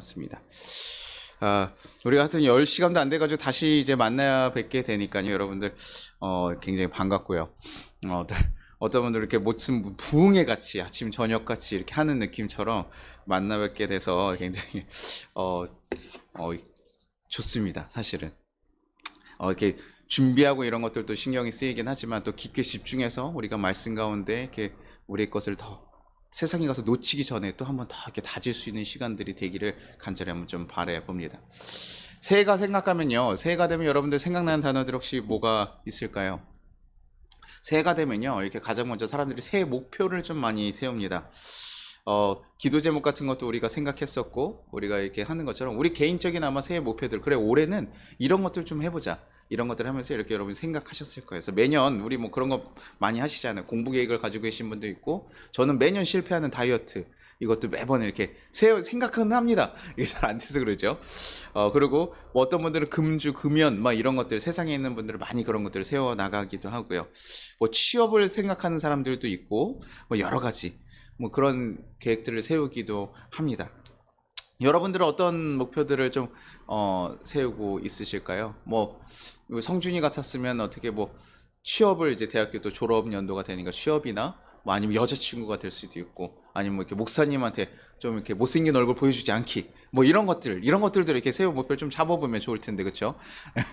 같습니다. 우리가 하여튼 10시간도 안 돼가지고 다시 이제 만나 뵙게 되니까요. 여러분들, 굉장히 반갑고요. 어떤 분들 이렇게 무슨 부흥회 같이 아침, 저녁 같이 이렇게 하는 느낌처럼 만나 뵙게 돼서 굉장히, 좋습니다. 사실은. 이렇게 준비하고 이런 것들도 신경이 쓰이긴 하지만 또 깊게 집중해서 우리가 말씀 가운데 이렇게 우리의 것을 더 세상에 가서 놓치기 전에 또 한번 더 이렇게 다질 수 있는 시간들이 되기를 간절히 한번 좀 바라해 봅니다. 새해가 생각하면요, 새해가 되면 여러분들 생각나는 단어들 혹시 뭐가 있을까요? 새해가 되면요, 이렇게 가장 먼저 사람들이 새해 목표를 좀 많이 세웁니다. 기도 제목 같은 것도 우리가 생각했었고, 우리가 이렇게 하는 것처럼 우리 개인적인 아마 새해 목표들, 그래 올해는 이런 것들 좀 해보자, 이런 것들 하면서 이렇게 여러분 생각하셨을 거예요. 그래서 매년 우리 뭐 그런 거 많이 하시잖아요. 공부 계획을 가지고 계신 분도 있고, 저는 매년 실패하는 다이어트, 이것도 매번 이렇게 생각은 합니다. 이게 잘 안 돼서 그러죠. 그리고 뭐 어떤 분들은 금주, 금연, 막 이런 것들, 세상에 있는 분들은 많이 그런 것들을 세워 나가기도 하고요. 뭐 취업을 생각하는 사람들도 있고, 뭐 여러 가지 뭐 그런 계획들을 세우기도 합니다. 여러분들은 어떤 목표들을 좀 세우고 있으실까요? 뭐 성준이 같았으면 어떻게 뭐 취업을 이제 대학교 또 졸업 연도가 되니까 취업이나 뭐 아니면 여자친구가 될 수도 있고, 아니면 뭐 이렇게 목사님한테 좀 이렇게 못생긴 얼굴 보여주지 않기, 뭐 이런 것들도 이렇게 세우 목표를 좀 잡아보면 좋을 텐데, 그렇죠?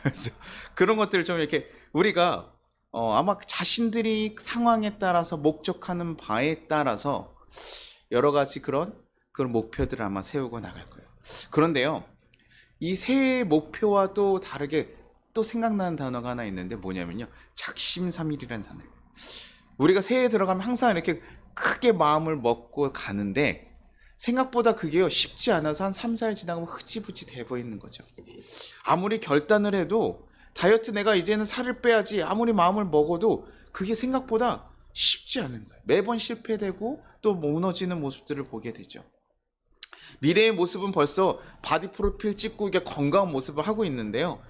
그래서 그런 것들 좀 이렇게 우리가 아마 자신들이 상황에 따라서 목적하는 바에 따라서 여러 가지 그런 목표들을 아마 세우고 나갈 거예요. 그런데요, 이 새해 목표와 또 다르게 또 생각나는 단어가 하나 있는데 뭐냐면요, 작심삼일이라는 단어예요. 우리가 새해에 들어가면 항상 이렇게 크게 마음을 먹고 가는데 생각보다 그게요 쉽지 않아서 한 3, 4일 지나가면 흐지부지 돼 보이는 거죠. 아무리 결단을 해도 다이어트 내가 이제는 살을 빼야지 아무리 마음을 먹어도 그게 생각보다 쉽지 않은 거예요. 매번 실패되고 또 무너지는 모습들을 보게 되죠. 미래의 모습은 벌써 바디 프로필 찍고 이게 건강한 모습을 하고 있는데요,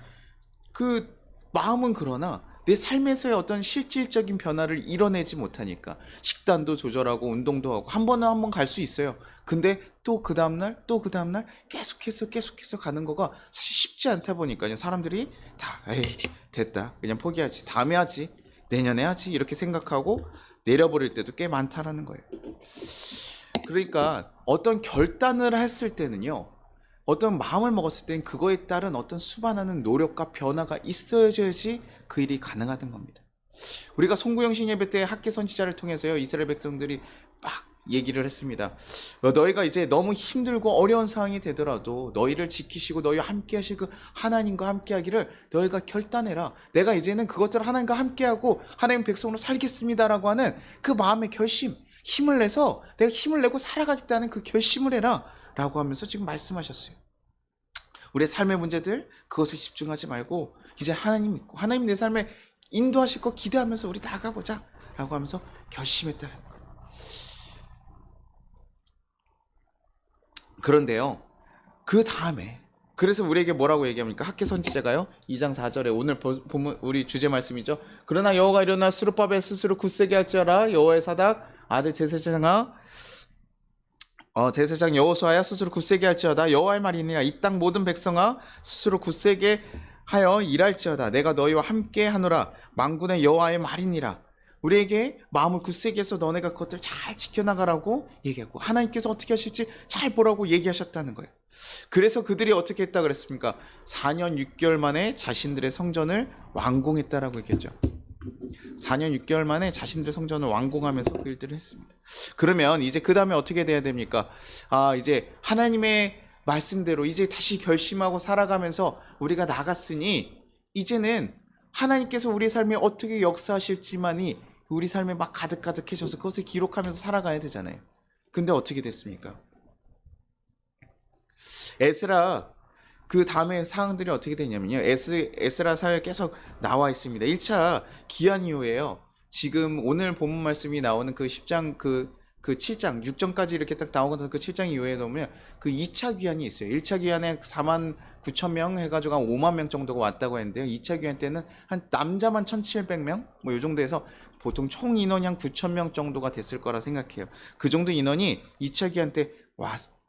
그 마음은 그러나 내 삶에서의 어떤 실질적인 변화를 이뤄내지 못하니까 식단도 조절하고 운동도 하고 한 번은 한 번 갈 수 있어요. 근데 또 그 다음날 또 그 다음날 계속해서 가는 거가 사실 쉽지 않다 보니까요, 사람들이 다 에이 됐다 그냥 포기하지, 다음에 하지, 내년에 하지, 이렇게 생각하고 내려버릴 때도 꽤 많다라는 거예요. 그러니까 어떤 결단을 했을 때는요, 어떤 마음을 먹었을 땐 그거에 따른 어떤 수반하는 노력과 변화가 있어야지 그 일이 가능하던 겁니다. 우리가 송구영신 예배 때 학계 선지자를 통해서요, 이스라엘 백성들이 막 얘기를 했습니다. 너희가 이제 너무 힘들고 어려운 상황이 되더라도 너희를 지키시고 너희와 함께 하실 그 하나님과 함께 하기를 너희가 결단해라. 내가 이제는 그것들을 하나님과 함께하고 하나님 백성으로 살겠습니다라고 하는 그 마음의 결심, 힘을 내서 내가 힘을 내고 살아가겠다는 그 결심을 해라 라고 하면서 지금 말씀하셨어요. 우리의 삶의 문제들, 그것에 집중하지 말고 이제 하나님 믿고 하나님 내 삶에 인도하실 거 기대하면서 우리 나가보자 라고 하면서 결심했다는 거예요. 그런데요, 그 다음에 그래서 우리에게 뭐라고 얘기합니까? 학계 선지자가요 2장 4절에 오늘 보면 우리 주제 말씀이죠. 그러나 여호와가 일어나 스룹바벨 스스로 굳세게 할지어라. 여호와의 사닥 아들 제사장아 대제사장 여호수아야 스스로 굳세게 할지어다. 여호와의 말이니라. 이 땅 모든 백성아 스스로 굳세게 하여 일할지어다. 내가 너희와 함께 하노라. 만군의 여호와의 말이니라. 우리에게 마음을 굳세게 해서 너네가 그것들 잘 지켜나가라고 얘기하고, 하나님께서 어떻게 하실지 잘 보라고 얘기하셨다는 거예요. 그래서 그들이 어떻게 했다 그랬습니까? 4년 6개월 만에 자신들의 성전을 완공했다라고 얘기했죠. 4년 6개월 만에 자신들의 성전을 완공하면서 그 일들을 했습니다. 그러면 이제 그 다음에 어떻게 돼야 됩니까? 이제 하나님의 말씀대로 이제 다시 결심하고 살아가면서 우리가 나갔으니 이제는 하나님께서 우리 삶에 어떻게 역사하실지만이 우리 삶에 막 가득가득해져서 그것을 기록하면서 살아가야 되잖아요. 근데 어떻게 됐습니까? 에스라 그 다음에 사항들이 어떻게 되냐면요, 에스라서에 계속 나와 있습니다. 1차 기한 이후에요, 지금 오늘 본문 말씀이 나오는 그 10장 그 7장 6절까지 이렇게 딱 나오거든요. 그 7장 이후에 보면 그 2차 귀환이 있어요. 1차 귀환에 4만 9천 명 해가지고 한 5만 명 정도가 왔다고 했는데요, 2차 귀환 때는 한 남자만 1,700명 뭐 이 정도 해서 보통 총 인원이 한 9천 명 정도가 됐을 거라 생각해요. 그 정도 인원이 2차 귀환 때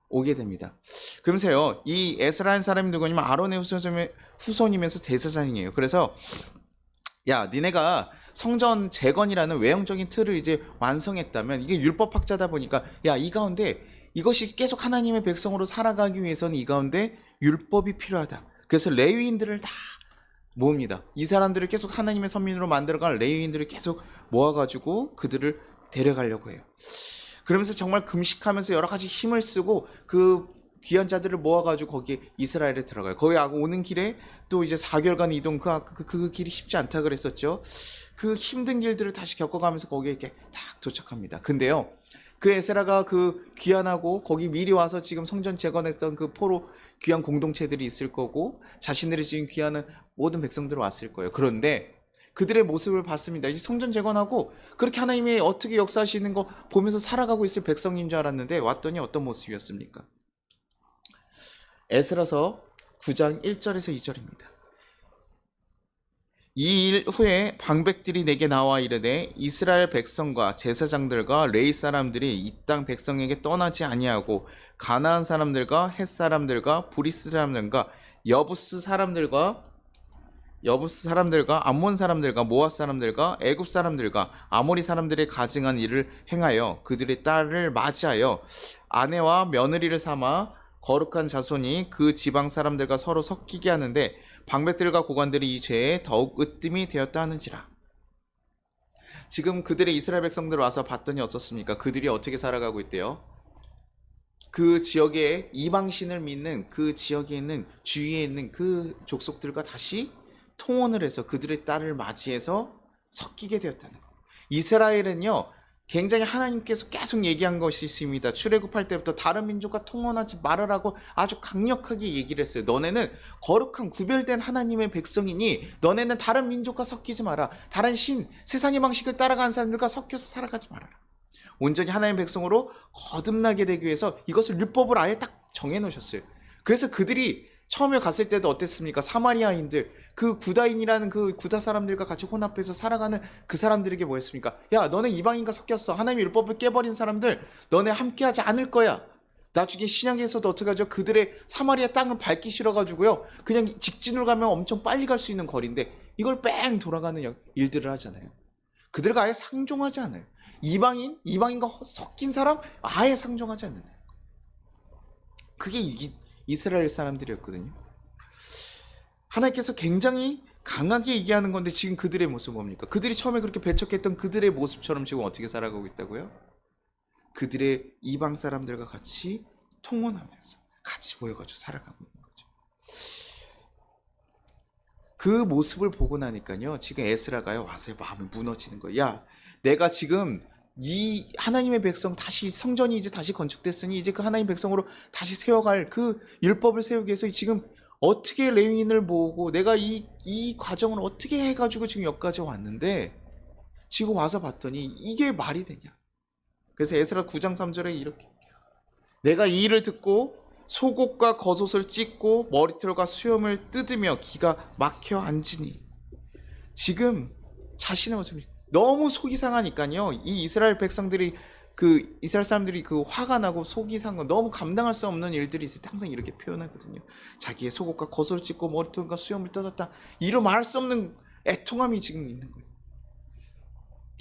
오게 됩니다. 그러면서요, 이 에스라는 사람이 누구냐면 아론의 후손이면서 대제사장이에요. 그래서 야, 니네가 성전 재건이라는 외형적인 틀을 이제 완성했다면, 이게 율법학자다 보니까 야, 이 가운데 이것이 계속 하나님의 백성으로 살아가기 위해서는 이 가운데 율법이 필요하다. 그래서 레위인들을 다 모읍니다. 이 사람들을 계속 하나님의 선민으로 만들어갈 레위인들을 계속 모아가지고 그들을 데려가려고 해요. 그러면서 정말 금식하면서 여러 가지 힘을 쓰고 그 귀한 자들을 모아가지고 거기에 이스라엘에 들어가요. 거기 오는 길에 또 이제 4개월간 이동, 그 길이 쉽지 않다 그랬었죠. 그 힘든 길들을 다시 겪어가면서 거기에 이렇게 딱 도착합니다. 근데요, 그 에스라가 그 귀환하고 거기 미리 와서 지금 성전 재건했던 그 포로 귀한 공동체들이 있을 거고, 자신들이 지금 귀하는 모든 백성들 왔을 거예요. 그런데 그들의 모습을 봤습니다. 이제 성전 재건하고 그렇게 하나님이 어떻게 역사하시는 거 보면서 살아가고 있을 백성인 줄 알았는데 왔더니 어떤 모습이었습니까? 에스라서 9장 1절에서 2절입니다. 이 일 후에 방백들이 내게 나와 이르되 이스라엘 백성과 제사장들과 레위 사람들이 이 땅 백성에게 떠나지 아니하고 가나안 사람들과 헷 사람들과 브리스 사람들과 여부스 사람들과 암몬 사람들과 모압 사람들과 애굽 사람들과 아모리 사람들의 가증한 일을 행하여 그들의 딸을 맞이하여 아내와 며느리를 삼아 거룩한 자손이 그 지방 사람들과 서로 섞이게 하는데 방백들과 고관들이 이 죄에 더욱 으뜸이 되었다 하는지라. 지금 그들의 이스라엘 백성들 와서 봤더니 어떻습니까? 그들이 어떻게 살아가고 있대요? 그 지역에 이방신을 믿는 그 지역에 있는 주위에 있는 그 족속들과 다시 통혼을 해서 그들의 딸을 맞이해서 섞이게 되었다는 거예요. 이스라엘은요, 굉장히 하나님께서 계속 얘기한 것이 있습니다. 출애굽할 때부터 다른 민족과 통혼하지 말으라고 아주 강력하게 얘기를 했어요. 너네는 거룩한 구별된 하나님의 백성이니 너네는 다른 민족과 섞이지 마라. 다른 세상의 방식을 따라가는 사람들과 섞여서 살아가지 말아라. 온전히 하나님의 백성으로 거듭나게 되기 위해서 이것을 율법을 아예 딱 정해놓으셨어요. 그래서 그들이 처음에 갔을 때도 어땠습니까? 사마리아인들, 그 구다인이라는 그 구다 사람들과 같이 혼합해서 살아가는 그 사람들에게 뭐였습니까? 야, 너네 이방인과 섞였어. 하나님의 율법을 깨버린 사람들, 너네 함께하지 않을 거야. 나중에 신약에서도 어떻게 하죠? 그들의 사마리아 땅을 밟기 싫어가지고요, 그냥 직진으로 가면 엄청 빨리 갈 수 있는 거리인데 이걸 뺑 돌아가는 일들을 하잖아요. 그들과 아예 상종하지 않아요. 이방인과 섞인 사람 아예 상종하지 않는 거예요. 그게 이스라엘 사람들이었거든요. 하나님께서 굉장히 강하게 얘기하는 건데 지금 그들의 모습은 뭡니까? 그들이 처음에 그렇게 배척했던 그들의 모습처럼 지금 어떻게 살아가고 있다고요? 그들의 이방 사람들과 같이 통혼하면서 같이 모여가지고 살아가고 있는 거죠. 그 모습을 보고 나니까요, 지금 에스라가요 와서 마음이 무너지는 거예요. 야, 내가 지금 이 하나님의 백성 다시 성전이 이제 다시 건축됐으니 이제 그 하나님 백성으로 다시 세워갈 그 율법을 세우기 위해서 지금 어떻게 레위인을 모으고 내가 이 과정을 어떻게 해가지고 지금 여기까지 왔는데 지금 와서 봤더니 이게 말이 되냐. 그래서 에스라 9장 3절에 이렇게, 내가 이 일을 듣고 속옷과 겉옷을 찢고 머리털과 수염을 뜯으며 기가 막혀 앉으니. 지금 자신의 모습이 너무 속이 상하니까요, 이 이스라엘 백성들이 이스라엘 사람들이 화가 나고 속이 상한 거, 너무 감당할 수 없는 일들이 있을 때 항상 이렇게 표현하거든요. 자기의 속옷과 겉옷을 찢고 머리털과 수염을 뜯었다. 이로 말할 수 없는 애통함이 지금 있는 거예요.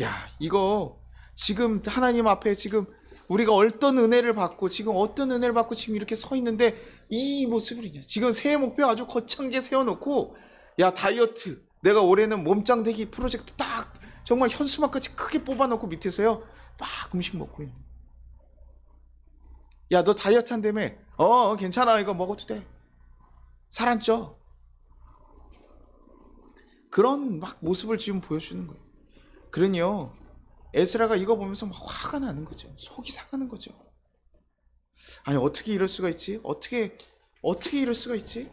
야, 이거 지금 하나님 앞에 지금 우리가 어떤 은혜를 받고 지금 이렇게 서 있는데 이 모습을, 지금 새해 목표 아주 거창하게 세워놓고, 야, 다이어트, 내가 올해는 몸짱되기 프로젝트 딱 정말 현수막같이 크게 뽑아놓고 밑에서요 막 음식 먹고 있는. 야, 너 다이어트 한다며? 괜찮아, 이거 먹어도 돼. 살 안 쪄. 그런 막 모습을 지금 보여주는 거예요. 그러니요, 에스라가 이거 보면서 막 화가 나는 거죠. 속이 상하는 거죠. 아니, 어떻게 이럴 수가 있지? 어떻게 이럴 수가 있지?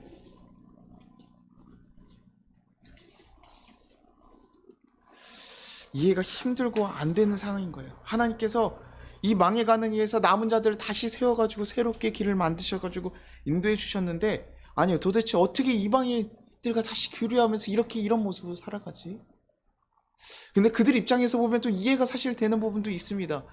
이해가 힘들고 안 되는 상황인 거예요. 하나님께서 이 망해가는 이에서 남은 자들을 다시 세워가지고 새롭게 길을 만드셔가지고 인도해 주셨는데, 아니요, 도대체 어떻게 이방인들과 다시 교류하면서 이런 모습으로 살아가지? 근데 그들 입장에서 보면 또 이해가 사실 되는 부분도 있습니다.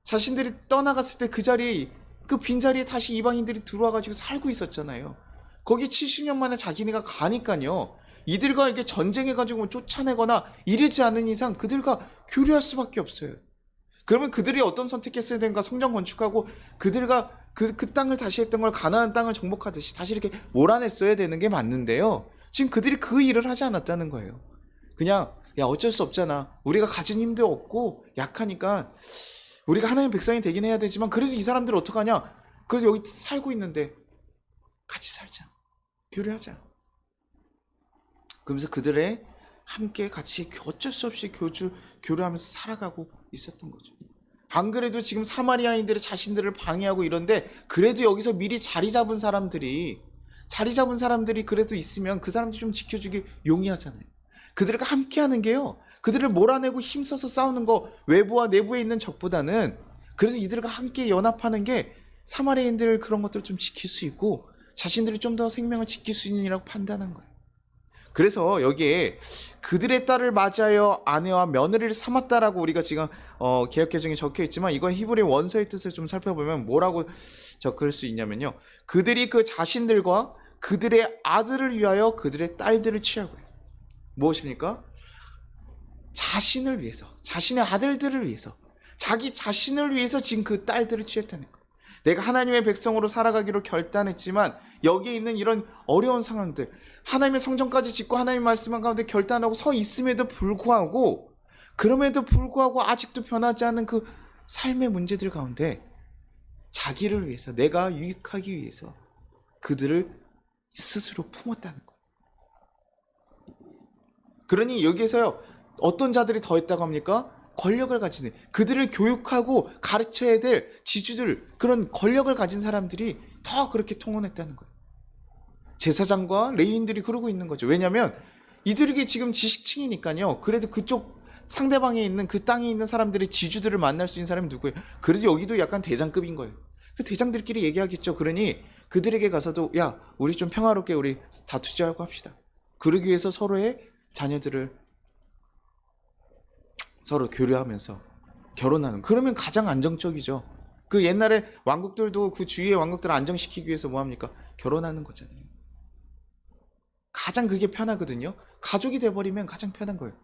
자신들이 떠나갔을 때 그 자리에 그 빈자리에 다시 이방인들이 들어와가지고 살고 있었잖아요. 거기 70년 만에 자기네가 가니까요. 이들과 이게 전쟁해가지고 뭐 쫓아내거나 이르지 않은 이상 그들과 교류할 수밖에 없어요. 그러면 그들이 어떤 선택했어야 되는가? 성전 건축하고 그들과 그 땅을 다시 했던 걸 가나안 땅을 정복하듯이 다시 이렇게 몰아냈어야 되는 게 맞는데요. 지금 그들이 그 일을 하지 않았다는 거예요. 그냥 야 어쩔 수 없잖아. 우리가 가진 힘도 없고 약하니까 우리가 하나님의 백성이 되긴 해야 되지만 그래도 이 사람들 어떡하냐? 그래서 여기 살고 있는데 같이 살자. 교류하자. 그러면서 그들의 함께 같이 어쩔 수 없이 교류하면서 살아가고 있었던 거죠. 안 그래도 지금 사마리아인들이 자신들을 방해하고 이런데 그래도 여기서 미리 자리 잡은 사람들이 그래도 있으면 그 사람들 좀 지켜주기 용이하잖아요. 그들과 함께 하는 게요. 그들을 몰아내고 힘써서 싸우는 거 외부와 내부에 있는 적보다는 그래서 이들과 함께 연합하는 게 사마리아인들 그런 것들을 좀 지킬 수 있고 자신들이 좀 더 생명을 지킬 수 있는 일이라고 판단한 거예요. 그래서 여기에 그들의 딸을 맞이하여 아내와 며느리를 삼았다라고 우리가 지금 개역개정에 적혀 있지만 이건 히브리 원서의 뜻을 좀 살펴보면 뭐라고 적을 수 있냐면요. 그들이 그 자신들과 그들의 아들을 위하여 그들의 딸들을 취하고 해요. 무엇입니까? 자신을 위해서, 자신의 아들들을 위해서, 자기 자신을 위해서 지금 그 딸들을 취했다는 거예요. 내가 하나님의 백성으로 살아가기로 결단했지만 여기에 있는 이런 어려운 상황들, 하나님의 성전까지 짓고 하나님의 말씀 가운데 결단하고 서 있음에도 불구하고 그럼에도 불구하고 아직도 변하지 않는 그 삶의 문제들 가운데 자기를 위해서, 내가 유익하기 위해서 그들을 스스로 품었다는 거예요. 그러니 여기에서요, 어떤 자들이 더했다고 합니까? 권력을 가지는, 그들을 교육하고 가르쳐야 될 지주들, 그런 권력을 가진 사람들이 더 그렇게 통혼했다는 거예요. 제사장과 레위인들이 그러고 있는 거죠. 왜냐하면 이들에게 지금 지식층이니까요. 그래도 그쪽 상대방에 있는 그 땅에 있는 사람들의 지주들을 만날 수 있는 사람이 누구예요? 그래도 여기도 약간 대장급인 거예요. 그 대장들끼리 얘기하겠죠. 그러니 그들에게 가서도 야, 우리 좀 평화롭게 우리 다투지 말고 합시다. 그러기 위해서 서로의 자녀들을 서로 교류하면서 결혼하는, 그러면 가장 안정적이죠. 그 옛날에 왕국들도 그 주위의 왕국들을 안정시키기 위해서 뭐합니까? 결혼하는 거잖아요. 가장 그게 편하거든요. 가족이 돼버리면 가장 편한 거예요.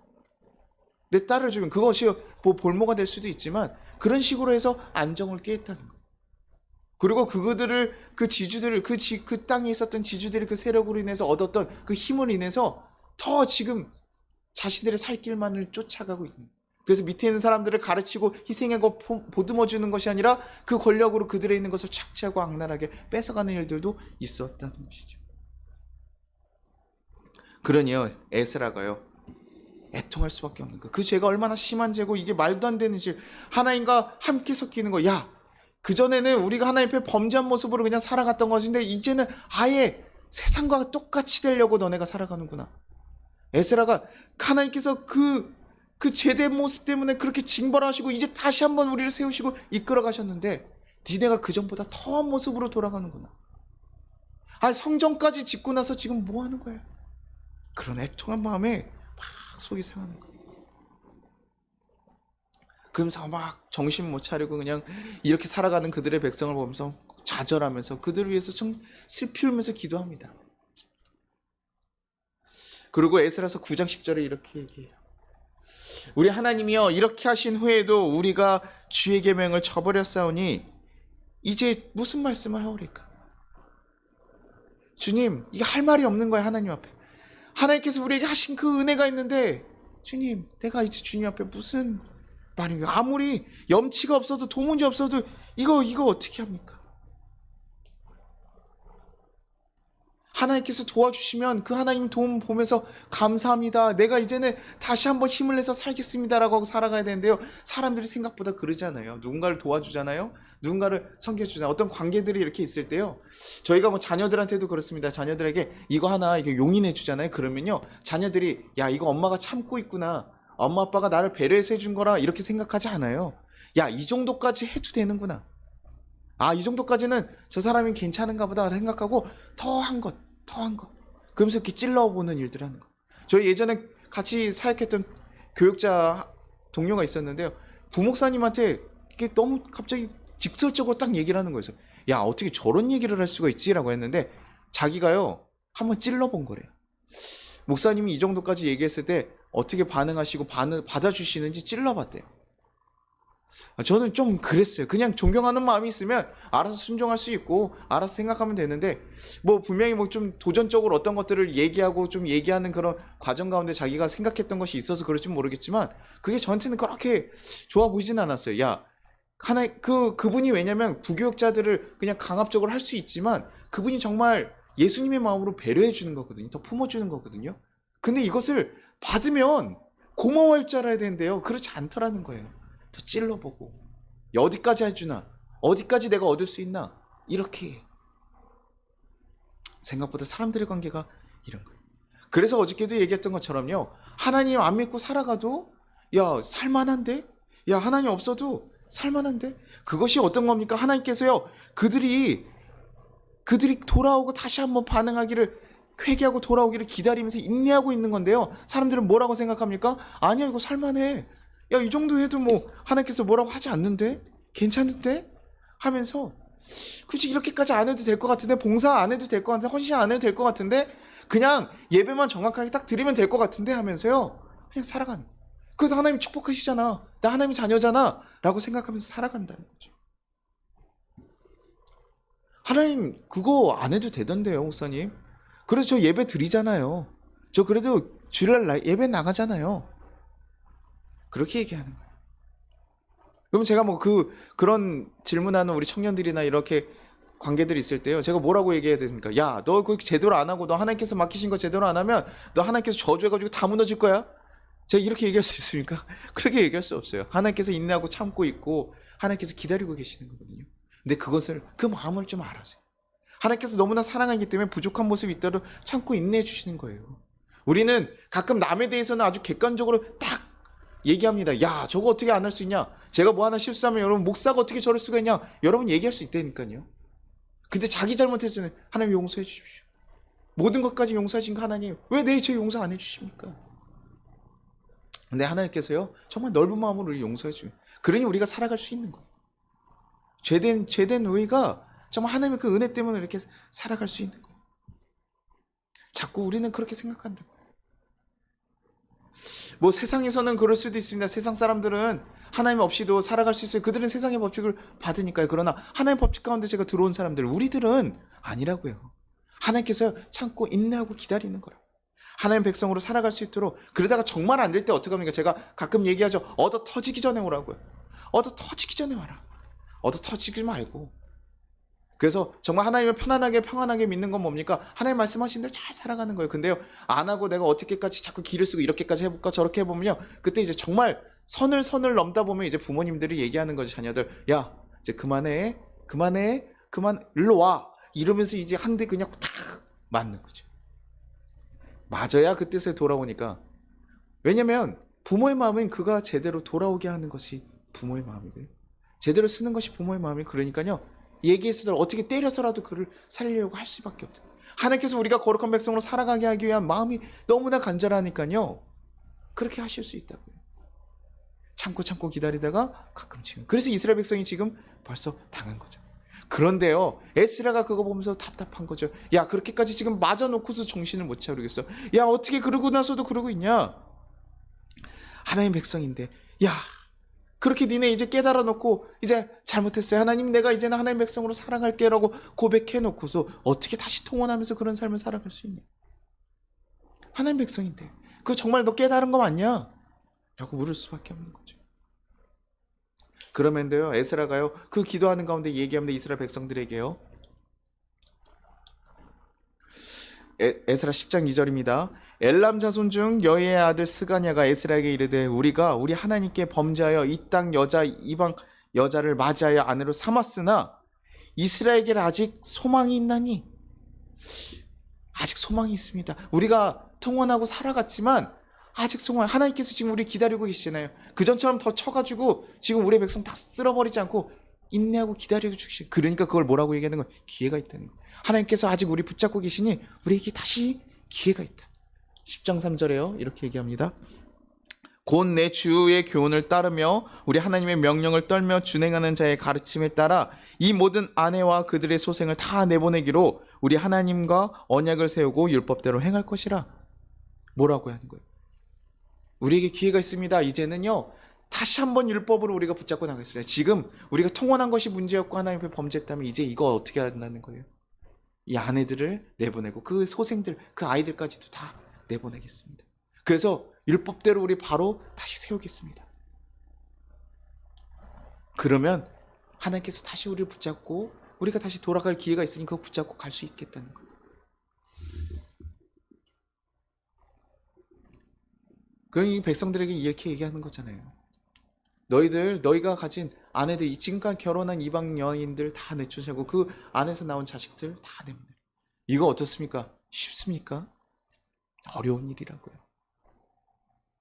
내 딸을 주면 그것이 뭐 볼모가 될 수도 있지만 그런 식으로 해서 안정을 깨했다는 거예요. 그리고 그들을, 그 지주들을, 그 땅에 있었던 지주들이 그 세력으로 인해서 얻었던 그 힘을 인해서 더 지금 자신들의 살 길만을 쫓아가고 있는 거예요. 그래서 밑에 있는 사람들을 가르치고 희생하고 보듬어 주는 것이 아니라 그 권력으로 그들에 있는 것을 착취하고 악랄하게 뺏어가는 일들도 있었다는 것이죠. 그러니요, 에스라가요, 애통할 수밖에 없는 거예요. 그 죄가 얼마나 심한 죄고 이게 말도 안 되는 죄, 하나님과 함께 섞이는 거. 야, 그전에는 우리가 하나님 앞에 범죄한 모습으로 그냥 살아갔던 것인데 이제는 아예 세상과 똑같이 되려고 너네가 살아가는구나. 에스라가 하나님께서 그 죄된 모습 때문에 그렇게 징벌하시고 이제 다시 한번 우리를 세우시고 이끌어 가셨는데 니네가 그전보다 더한 모습으로 돌아가는구나. 아니, 성전까지 짓고 나서 지금 뭐 하는 거야? 그런 애통한 마음에 막 속이 상하는 거예요. 그러면서 막 정신 못 차리고 그냥 이렇게 살아가는 그들의 백성을 보면서 좌절하면서 그들을 위해서 슬피 울면서 기도합니다. 그리고 에스라서 9장 10절에 이렇게 얘기해요. 우리 하나님이여, 이렇게 하신 후에도 우리가 주의 계명을 저버렸사오니 이제 무슨 말씀을 하오리까? 주님, 이게 할 말이 없는 거야. 하나님 앞에 하나님께서 우리에게 하신 그 은혜가 있는데 주님, 내가 이제 주님 앞에 무슨 말인가? 아무리 염치가 없어도 도문이 없어도 이거 어떻게 합니까? 하나님께서 도와주시면 그 하나님 도움 보면서 감사합니다. 내가 이제는 다시 한번 힘을 내서 살겠습니다라고 하고 살아가야 되는데요. 사람들이 생각보다 그러잖아요. 누군가를 도와주잖아요. 누군가를 섬겨주잖아요. 어떤 관계들이 이렇게 있을 때요. 저희가 뭐 자녀들한테도 그렇습니다. 자녀들에게 이거 하나 이렇게 용인해 주잖아요. 그러면요, 자녀들이 야, 이거 엄마가 참고 있구나. 엄마 아빠가 나를 배려해서 해준 거라 이렇게 생각하지 않아요. 야, 이 정도까지 해도 되는구나. 아, 이 정도까지는 저 사람이 괜찮은가 보다 생각하고 더한 것. 그러면서 이렇게 찔러보는 일들을 하는 거. 저희 예전에 같이 사역했던 교육자 동료가 있었는데요. 부목사님한테 이게 너무 갑자기 직설적으로 딱 얘기를 하는 거였어요. 야, 어떻게 저런 얘기를 할 수가 있지라고 했는데 자기가요 한번 찔러본 거래요. 목사님이 이 정도까지 얘기했을 때 어떻게 반응하시고 받아주시는지 찔러봤대요. 저는 좀 그랬어요. 그냥 존경하는 마음이 있으면 알아서 순종할 수 있고 알아서 생각하면 되는데 뭐 분명히 뭐 좀 도전적으로 어떤 것들을 얘기하고 좀 얘기하는 그런 과정 가운데 자기가 생각했던 것이 있어서 그럴지 모르겠지만 그게 저한테는 그렇게 좋아 보이진 않았어요. 야, 그분이 왜냐면 부교육자들을 그냥 강압적으로 할 수 있지만 그분이 정말 예수님의 마음으로 배려해 주는 거거든요. 더 품어주는 거거든요. 근데 이것을 받으면 고마워할 줄 알아야 되는데요. 그렇지 않더라는 거예요. 더 찔러보고 어디까지 해주나, 어디까지 내가 얻을 수 있나, 이렇게 생각보다 사람들의 관계가 이런 거예요. 그래서 어저께도 얘기했던 것처럼요, 하나님 안 믿고 살아가도 야 살만한데, 야 하나님 없어도 살만한데, 그것이 어떤 겁니까? 하나님께서요 그들이 돌아오고 다시 한번 반응하기를, 회개하고 돌아오기를 기다리면서 인내하고 있는 건데요, 사람들은 뭐라고 생각합니까? 아니야 이거 살만해, 야 이 정도 해도 뭐 하나님께서 뭐라고 하지 않는데, 괜찮은데 하면서 굳이 이렇게까지 안 해도 될 것 같은데, 봉사 안 해도 될 것 같은데, 헌신 안 해도 될 것 같은데, 그냥 예배만 정확하게 딱 드리면 될 것 같은데 하면서요 그냥 살아가는. 그래서 하나님 축복하시잖아, 나 하나님 자녀잖아 라고 생각하면서 살아간다는 거죠. 하나님 그거 안 해도 되던데요 목사님. 그래서 저 예배 드리잖아요. 저 그래도 주일날 예배 나가잖아요. 그렇게 얘기하는 거예요. 그럼 제가 뭐 그런 질문하는 우리 청년들이나 이렇게 관계들이 있을 때요, 제가 뭐라고 얘기해야 됩니까? 야, 너 그거 제대로 안 하고 너 하나님께서 맡기신 거 제대로 안 하면 너 하나님께서 저주해가지고 다 무너질 거야? 제가 이렇게 얘기할 수 있습니까? 그렇게 얘기할 수 없어요. 하나님께서 인내하고 참고 있고 하나님께서 기다리고 계시는 거거든요. 근데 그 마음을 좀 알아세요. 하나님께서 너무나 사랑하기 때문에 부족한 모습이 있더라도 참고 인내해 주시는 거예요. 우리는 가끔 남에 대해서는 아주 객관적으로 딱 얘기합니다. 야, 저거 어떻게 안 할 수 있냐? 제가 뭐 하나 실수하면 여러분, 목사가 어떻게 저럴 수가 있냐? 여러분 얘기할 수 있다니까요. 근데 자기 잘못했으면 하나님 용서해 주십시오. 모든 것까지 용서하신 하나님, 왜 내 죄 용서 안 해주십니까? 근데 하나님께서요 정말 넓은 마음으로 우리를 용서해 주요. 그러니 우리가 살아갈 수 있는 거예요. 죄된 우리가 정말 하나님의 그 은혜 때문에 이렇게 살아갈 수 있는 거예요. 자꾸 우리는 그렇게 생각한다. 뭐 세상에서는 그럴 수도 있습니다. 세상 사람들은 하나님 없이도 살아갈 수 있어요. 그들은 세상의 법칙을 받으니까요. 그러나 하나님의 법칙 가운데 제가 들어온 사람들, 우리들은 아니라고요. 하나님께서 참고 인내하고 기다리는 거라고. 하나님 백성으로 살아갈 수 있도록. 그러다가 정말 안 될 때 어떻게 합니까? 제가 가끔 얘기하죠. 얻어 터지기 전에 오라고요. 얻어 터지기 전에 와라. 얻어 터지지 말고. 그래서 정말 하나님을 편안하게 평안하게 믿는 건 뭡니까? 하나님 말씀하신 대로 잘 살아가는 거예요. 근데요, 안 하고 내가 어떻게까지 자꾸 길을 쓰고 이렇게까지 해볼까 저렇게 해보면요, 그때 이제 정말 선을 넘다 보면 이제 부모님들이 얘기하는 거죠. 자녀들, 야 이제 그만해, 일로 와, 이러면서 이제 한 대 그냥 탁 맞는 거죠. 맞아야 그 뜻에 돌아오니까. 왜냐면 부모의 마음은 그가 제대로 돌아오게 하는 것이 부모의 마음이고요, 제대로 쓰는 것이 부모의 마음이. 그러니까요, 얘기해서 어떻게 때려서라도 그를 살리려고 할 수밖에 없어요. 하나님께서 우리가 거룩한 백성으로 살아가게 하기 위한 마음이 너무나 간절하니까요, 그렇게 하실 수 있다고요. 참고 기다리다가 가끔씩. 그래서 이스라엘 백성이 지금 벌써 당한 거죠. 그런데요, 에스라가 그거 보면서 답답한 거죠. 야, 그렇게까지 지금 맞아놓고서 정신을 못 차리겠어. 야, 어떻게 그러고 나서도 그러고 있냐? 하나님 백성인데, 야, 그렇게 니네 이제 깨달아 놓고 이제 잘못했어요, 하나님 내가 이제는 하나님 백성으로 살아갈게 라고 고백해 놓고서 어떻게 다시 통원하면서 그런 삶을 살아갈 수 있냐? 하나님 백성인데 그거 정말 너 깨달은 거 맞냐? 라고 물을 수밖에 없는 거죠. 그러면도요, 에스라가요 그 기도하는 가운데 얘기합니다. 이스라엘 백성들에게요, 에스라 10장 2절입니다. 엘람 자손 중 여의 아들 스가냐가 에스라에게 이르되 우리가 우리 하나님께 범죄하여 이 땅 여자 이방 여자를 맞이하여 아내로 삼았으나 이스라엘에게 아직 소망이 있나니? 아직 소망이 있습니다. 우리가 통원하고 살아갔지만 아직 소망, 하나님께서 지금 우리 기다리고 계시잖아요. 그전처럼 더 쳐가지고 지금 우리의 백성 다 쓸어버리지 않고 인내하고 기다려 주시. 그러니까 그걸 뭐라고 얘기하는 건 기회가 있다는 거예요. 하나님께서 아직 우리 붙잡고 계시니 우리에게 다시 기회가 있다. 10장 3절에요 이렇게 얘기합니다. 곧 내 주의 교훈을 따르며 우리 하나님의 명령을 떨며 준행하는 자의 가르침에 따라 이 모든 아내와 그들의 소생을 다 내보내기로 우리 하나님과 언약을 세우고 율법대로 행할 것이라. 뭐라고 하는 거예요? 우리에게 기회가 있습니다. 이제는요, 다시 한번 율법으로 우리가 붙잡고 나가겠습니다. 지금 우리가 통혼한 것이 문제였고 하나님 앞에 범죄했다면 이제 이거 어떻게 한다는 거예요? 이 아내들을 내보내고 그 소생들, 그 아이들까지도 다 내보내겠습니다. 그래서 율법대로 우리 바로 다시 세우겠습니다. 그러면 하나님께서 다시 우리를 붙잡고 우리가 다시 돌아갈 기회가 있으니 그거 붙잡고 갈 수 있겠다는 거예요. 그럼 이 백성들에게 이렇게 얘기하는 거잖아요. 너희가 가진 아내들, 지금까지 결혼한 이방 여인들 다 내쫓으고 그 안에서 나온 자식들 다 내보내. 이거 어떻습니까? 쉽습니까? 어려운 일이라고요.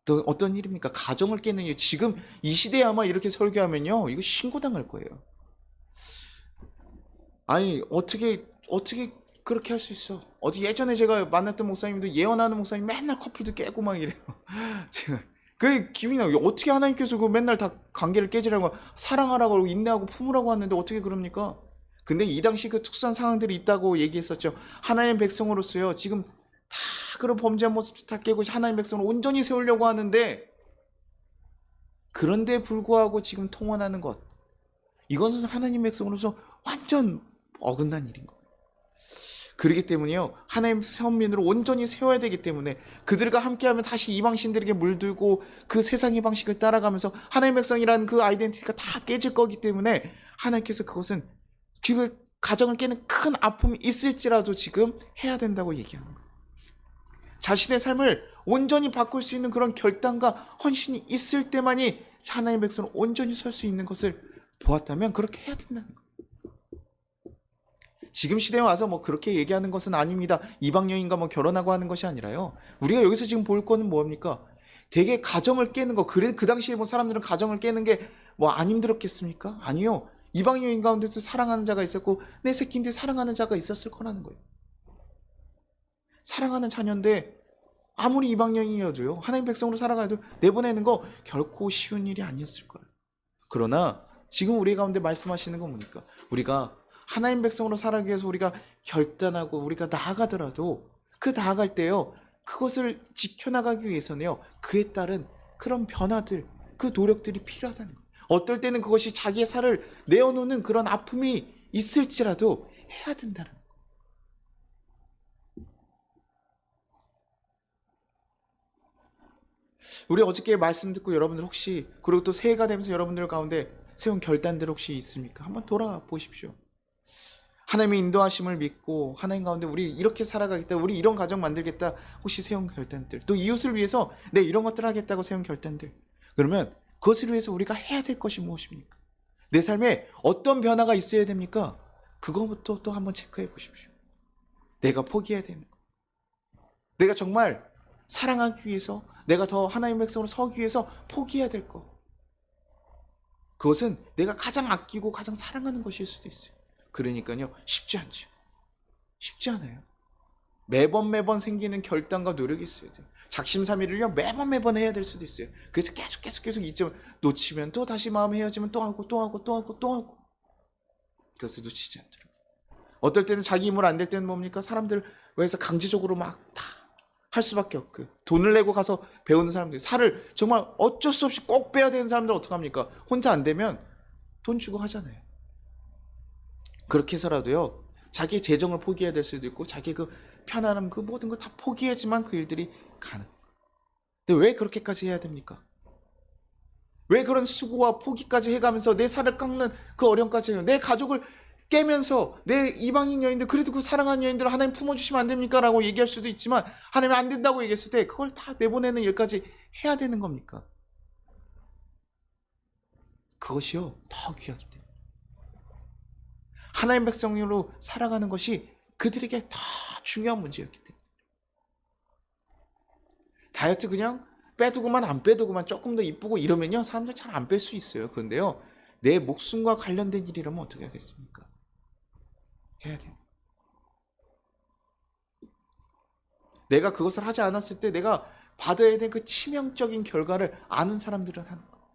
또 어떤 일입니까? 가정을 깨는 일. 지금 이 시대에 아마 이렇게 설교하면요, 이거 신고당할 거예요. 아니 어떻게 그렇게 할 수 있어? 어제 예전에 제가 만났던 목사님도 예언하는 목사님 맨날 커플도 깨고 막 이래요. 제가 그 기분이 나요. 어떻게 하나님께서 그 맨날 다 관계를 깨지라고 사랑하라고 그러고 인내하고 품으라고 하는데 어떻게 그럽니까? 근데 이 당시 그 특수한 상황들이 있다고 얘기했었죠. 하나님 백성으로서요, 지금 다 그런 범죄한 모습도 다 깨고 하나님 백성을 온전히 세우려고 하는데, 그런데 불구하고 지금 통원하는 것, 이것은 하나님 백성으로서 완전 어긋난 일인 거예요. 그렇기 때문에요, 하나님 선민으로 온전히 세워야 되기 때문에 그들과 함께하면 다시 이방신들에게 물들고 그 세상의 방식을 따라가면서 하나님 백성이라는 그 아이덴티티가 다 깨질 거기 때문에 하나님께서 그것은 그 가정을 깨는 큰 아픔이 있을지라도 지금 해야 된다고 얘기하는 거예요. 자신의 삶을 온전히 바꿀 수 있는 그런 결단과 헌신이 있을 때만이 하나님 백성은 온전히 설 수 있는 것을 보았다면 그렇게 해야 된다는 거예요. 지금 시대에 와서 뭐 그렇게 얘기하는 것은 아닙니다. 이방 여인과 뭐 결혼하고 하는 것이 아니라요, 우리가 여기서 지금 볼 거는 뭡니까? 되게 가정을 깨는 거. 그래, 그 당시에 뭐 사람들은 가정을 깨는 게 뭐 안 힘들었겠습니까? 아니요. 이방 여인 가운데서 사랑하는 자가 있었고 내 새끼인데 사랑하는 자가 있었을 거라는 거예요. 사랑하는 자녀인데 아무리 이방 여인이어도요, 하나님 백성으로 살아가도 내보내는 거 결코 쉬운 일이 아니었을 거예요. 그러나 지금 우리 가운데 말씀하시는 건 뭡니까? 우리가 하나님 백성으로 살아가기 위해서 우리가 결단하고 우리가 나아가더라도 그 나아갈 때요, 그것을 지켜나가기 위해서는요, 그에 따른 그런 변화들, 그 노력들이 필요하다는 거예요. 어떨 때는 그것이 자기의 살을 내어놓는 그런 아픔이 있을지라도 해야 된다는 거예요. 우리 어저께 말씀 듣고 여러분들 혹시, 그리고 또 새해가 되면서 여러분들 가운데 세운 결단들 혹시 있습니까? 한번 돌아보십시오. 하나님의 인도하심을 믿고 하나님 가운데 우리 이렇게 살아가겠다, 우리 이런 가정 만들겠다 혹시 세운 결단들, 또 이웃을 위해서 내 이런 것들 하겠다고 세운 결단들, 그러면 그것을 위해서 우리가 해야 될 것이 무엇입니까? 내 삶에 어떤 변화가 있어야 됩니까? 그거부터 또 한번 체크해 보십시오. 내가 포기해야 되는 거, 내가 정말 사랑하기 위해서, 내가 더 하나님의 백성으로 서기 위해서 포기해야 될 거, 그것은 내가 가장 아끼고 가장 사랑하는 것일 수도 있어요. 그러니까요, 쉽지 않죠. 쉽지 않아요. 매번 생기는 결단과 노력이 있어야 돼요. 작심삼일을요, 매번 해야 될 수도 있어요. 그래서 계속 이점 놓치면 또 다시 마음 헤어지면 또 하고 그것을 놓치지 않도록. 어떨 때는 자기 힘으로 안 될 때는 뭡니까? 사람들 왜해서 강제적으로 막 다 할 수밖에 없고, 돈을 내고 가서 배우는 사람들, 살을 정말 어쩔 수 없이 꼭 빼야 되는 사람들 어떡합니까? 혼자 안 되면 돈 주고 하잖아요. 그렇게 해서라도요, 자기 재정을 포기해야 될 수도 있고 자기 그 편안함, 그 모든 거 다 포기해야지만 그 일들이 가능. 근데 왜 그렇게까지 해야 됩니까? 왜 그런 수고와 포기까지 해가면서 내 살을 깎는 그 어려움까지 해요? 내 가족을 깨면서 내 이방인 여인들, 그래도 그 사랑하는 여인들을 하나님 품어주시면 안 됩니까? 라고 얘기할 수도 있지만, 하나님 안 된다고 얘기했을 때 그걸 다 내보내는 일까지 해야 되는 겁니까? 그것이요, 더 귀하기 때문에. 하나님 백성으로 살아가는 것이 그들에게 더 중요한 문제였기 때문에. 다이어트 그냥 빼두고만 안 빼두고만 조금 더 이쁘고 이러면요, 사람들 잘 안 뺄 수 있어요. 그런데요, 내 목숨과 관련된 일이라면 어떻게 하겠습니까? 해야 돼요. 내가 그것을 하지 않았을 때 내가 받아야 될 그 치명적인 결과를 아는 사람들은 하는 거예요.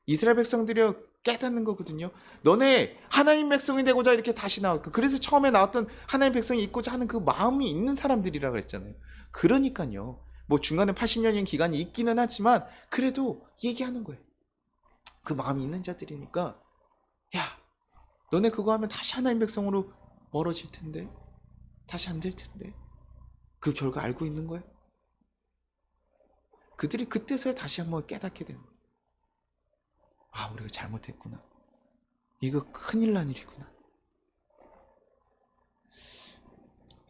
이스라엘 백성들이요 깨닫는 거거든요. 너네 하나님 백성이 되고자 이렇게 다시 나왔고, 그래서 처음에 나왔던 하나님 백성이 있고자 하는 그 마음이 있는 사람들이라 그랬잖아요. 그러니까요. 뭐 중간에 80년인 기간이 있기는 하지만 그래도 얘기하는 거예요. 그 마음이 있는 자들이니까, 야, 너네 그거 하면 다시 하나님 백성으로 멀어질 텐데, 다시 안 될 텐데. 그 결과 알고 있는 거예요. 그들이 그때서야 다시 한번 깨닫게 되는 거예요. 아, 우리가 잘못했구나. 이거 큰일 난 일이구나.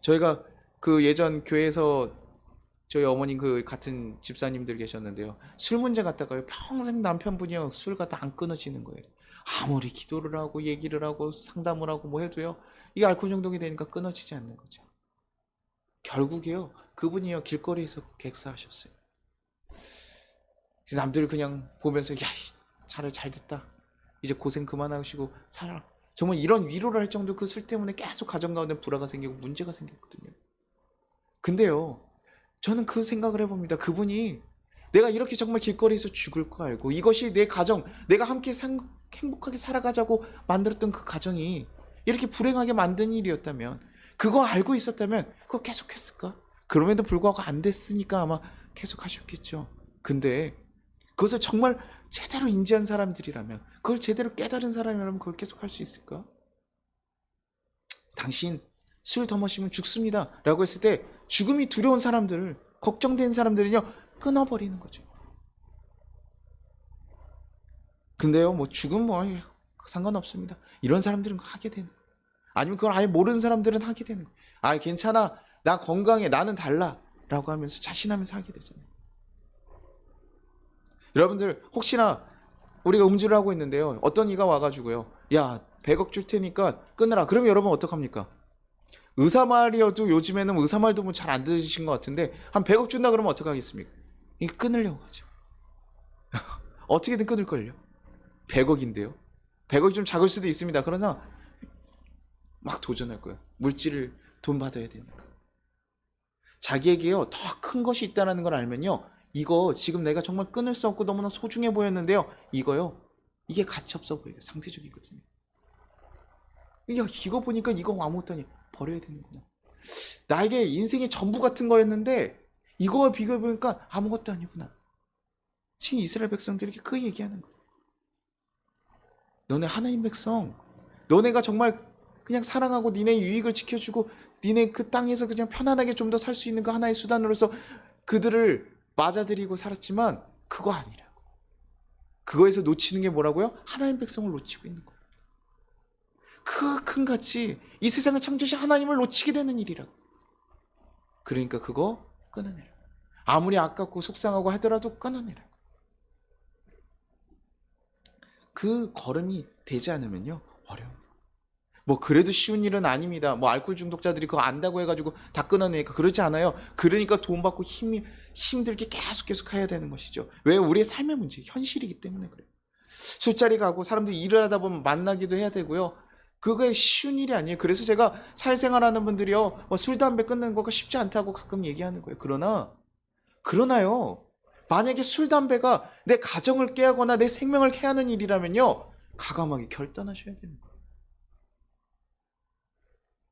저희가 그 예전 교회에서 저희 어머님 그 같은 집사님들 계셨는데요. 술 문제 갖다가요. 평생 남편분이요. 술 갖다 안 끊어지는 거예요. 아무리 기도를 하고 얘기를 하고 상담을 하고 뭐 해도요. 이게 알코올 중독이 되니까 끊어지지 않는 거죠. 결국에요. 그분이요. 길거리에서 객사하셨어요. 남들 그냥 보면서 야, 차라리 잘 됐다. 이제 고생 그만하시고 살아. 정말 이런 위로를 할 정도 그 술 때문에 계속 가정 가운데 불화가 생기고 문제가 생겼거든요. 근데요. 저는 그 생각을 해봅니다. 그분이 내가 이렇게 정말 길거리에서 죽을 거 알고 이것이 내 가정, 내가 함께 행복하게 살아가자고 만들었던 그 가정이 이렇게 불행하게 만든 일이었다면, 그거 알고 있었다면 그거 계속했을까? 그럼에도 불구하고 안 됐으니까 아마 계속하셨겠죠. 근데 그것을 정말 제대로 인지한 사람들이라면, 그걸 제대로 깨달은 사람이라면 그걸 계속할 수 있을까? 당신 술 더 마시면 죽습니다 라고 했을 때 죽음이 두려운 사람들, 걱정된 사람들은요 끊어버리는 거죠. 근데요 뭐 죽음 뭐 상관없습니다 이런 사람들은 하게 되는 거예요. 아니면 그걸 아예 모르는 사람들은 하게 되는 거예요. 아 괜찮아, 나 건강해, 나는 달라 라고 하면서 자신하면서 하게 되잖아요. 여러분들 혹시나 우리가 음주를 하고 있는데요, 어떤 이가 와가지고요, 야 100억 줄 테니까 끊으라. 그러면 여러분 어떡합니까? 의사말이어도 요즘에는 의사말도 뭐 잘 안 들으신 것 같은데, 한 100억 준다 그러면 어떡하겠습니까? 이게 끊으려고 하죠. 어떻게든 끊을걸요. 100억인데요. 100억이 좀 작을 수도 있습니다. 그러나 막 도전할 거예요. 물질을 돈 받아야 되니까. 자기에게요 더 큰 것이 있다는 걸 알면요, 이거 지금 내가 정말 끊을 수 없고 너무나 소중해 보였는데요, 이거요 이게 가치 없어 보여요. 상대적이거든요. 야 이거 보니까 이거 아무것도 아니야, 버려야 되는구나. 나에게 인생의 전부 같은 거였는데 이거와 비교해보니까 아무것도 아니구나. 지금 이스라엘 백성들에게 그 얘기하는 거예요. 너네 하나님 백성, 너네가 정말 그냥 사랑하고 니네 유익을 지켜주고 니네 그 땅에서 그냥 편안하게 좀 더 살 수 있는 그 하나의 수단으로서 그들을 맞아들이고 살았지만 그거 아니라고. 그거에서 놓치는 게 뭐라고요? 하나님 백성을 놓치고 있는 거예요. 그 큰 가치, 이 세상을 창조하신 하나님을 놓치게 되는 일이라고. 그러니까 그거 끊어내라. 아무리 아깝고 속상하고 하더라도 끊어내라. 그 걸음이 되지 않으면요 어려워요. 뭐 그래도 쉬운 일은 아닙니다. 뭐 알코올 중독자들이 그거 안다고 해가지고 다 끊어내니까 그러지 않아요. 그러니까 돈 받고 힘들게 계속 해야 되는 것이죠. 왜? 우리의 삶의 문제, 현실이기 때문에 그래요. 술자리 가고 사람들이 일을 하다 보면 만나기도 해야 되고요. 그게 쉬운 일이 아니에요. 그래서 제가 사회생활하는 분들이요, 술 담배 끊는 거가 쉽지 않다고 가끔 얘기하는 거예요. 그러나요, 만약에 술 담배가 내 가정을 깨하거나 내 생명을 해하는 일이라면요, 가감하게 결단하셔야 되는 거예요.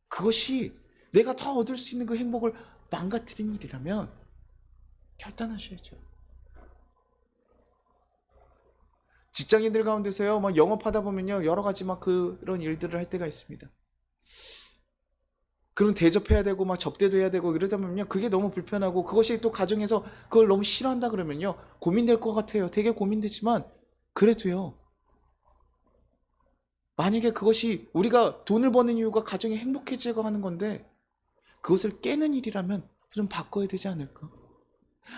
그것이 내가 더 얻을 수 있는 그 행복을 망가뜨린 일이라면 결단하셔야죠. 직장인들 가운데서요, 막 영업하다 보면요, 여러 가지 막 그런 일들을 할 때가 있습니다. 그럼 대접해야 되고 막 접대도 해야 되고 이러다 보면요, 그게 너무 불편하고 그것이 또 가정에서 그걸 너무 싫어한다 그러면요, 고민될 것 같아요. 되게 고민되지만 그래도요, 만약에 그것이 우리가 돈을 버는 이유가 가정이 행복해지고 하는 건데 그것을 깨는 일이라면 좀 바꿔야 되지 않을까?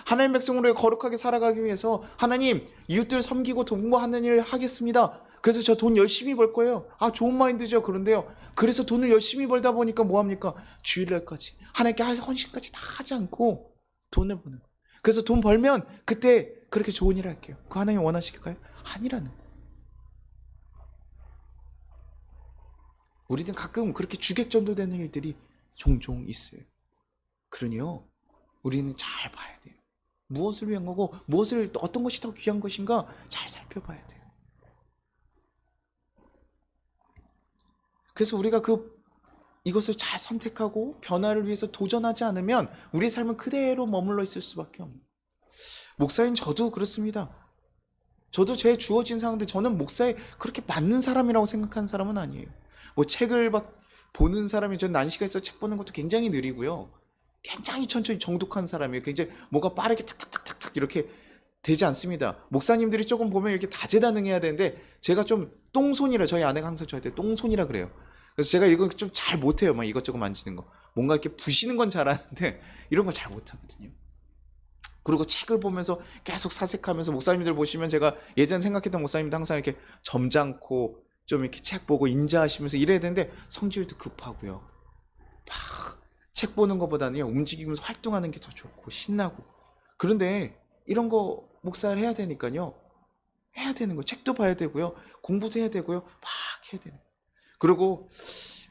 하나님 백성으로 거룩하게 살아가기 위해서 하나님 이웃들 섬기고 동거하는 일 하겠습니다. 그래서 저 돈 열심히 벌 거예요. 아 좋은 마인드죠. 그런데요, 그래서 돈을 열심히 벌다 보니까 뭐합니까? 주일날까지 하나님께 할 헌신까지 다 하지 않고 돈을 버는 거예요. 그래서 돈 벌면 그때 그렇게 좋은 일 할게요. 그 하나님 원하실까요? 아니라는 거예요. 우리는 가끔 그렇게 주객전도 되는 일들이 종종 있어요. 그러니요, 우리는 잘 봐야 돼요. 무엇을 위한 거고 무엇을 어떤 것이 더 귀한 것인가 잘 살펴봐야 돼요. 그래서 우리가 이것을 잘 선택하고 변화를 위해서 도전하지 않으면 우리의 삶은 그대로 머물러 있을 수밖에 없는. 목사인 저도 그렇습니다. 저도 제 주어진 상황인데 저는 목사에 그렇게 맞는 사람이라고 생각하는 사람은 아니에요. 뭐 책을 막 보는 사람이, 전 난시가 있어 책 보는 것도 굉장히 느리고요. 굉장히 천천히 정독한 사람이에요. 굉장히 뭐가 빠르게 탁탁탁탁탁 이렇게 되지 않습니다. 목사님들이 조금 보면 이렇게 다재다능해야 되는데 제가 좀 똥손이라, 저희 아내가 항상 저한테 똥손이라 그래요. 그래서 제가 이거 좀 잘 못해요. 막 이것저것 만지는 거. 뭔가 이렇게 부시는 건 잘하는데 이런 거 잘 못하거든요. 그리고 책을 보면서 계속 사색하면서, 목사님들 보시면 제가 예전 생각했던 목사님도 항상 이렇게 점잖고 좀 이렇게 책 보고 인자하시면서 이래야 되는데 성질도 급하고요. 막 책 보는 것보다는요, 움직이면서 활동하는 게 더 좋고 신나고. 그런데 이런 거 목사를 해야 되니까요. 해야 되는 거. 책도 봐야 되고요. 공부도 해야 되고요. 막 해야 되는. 그리고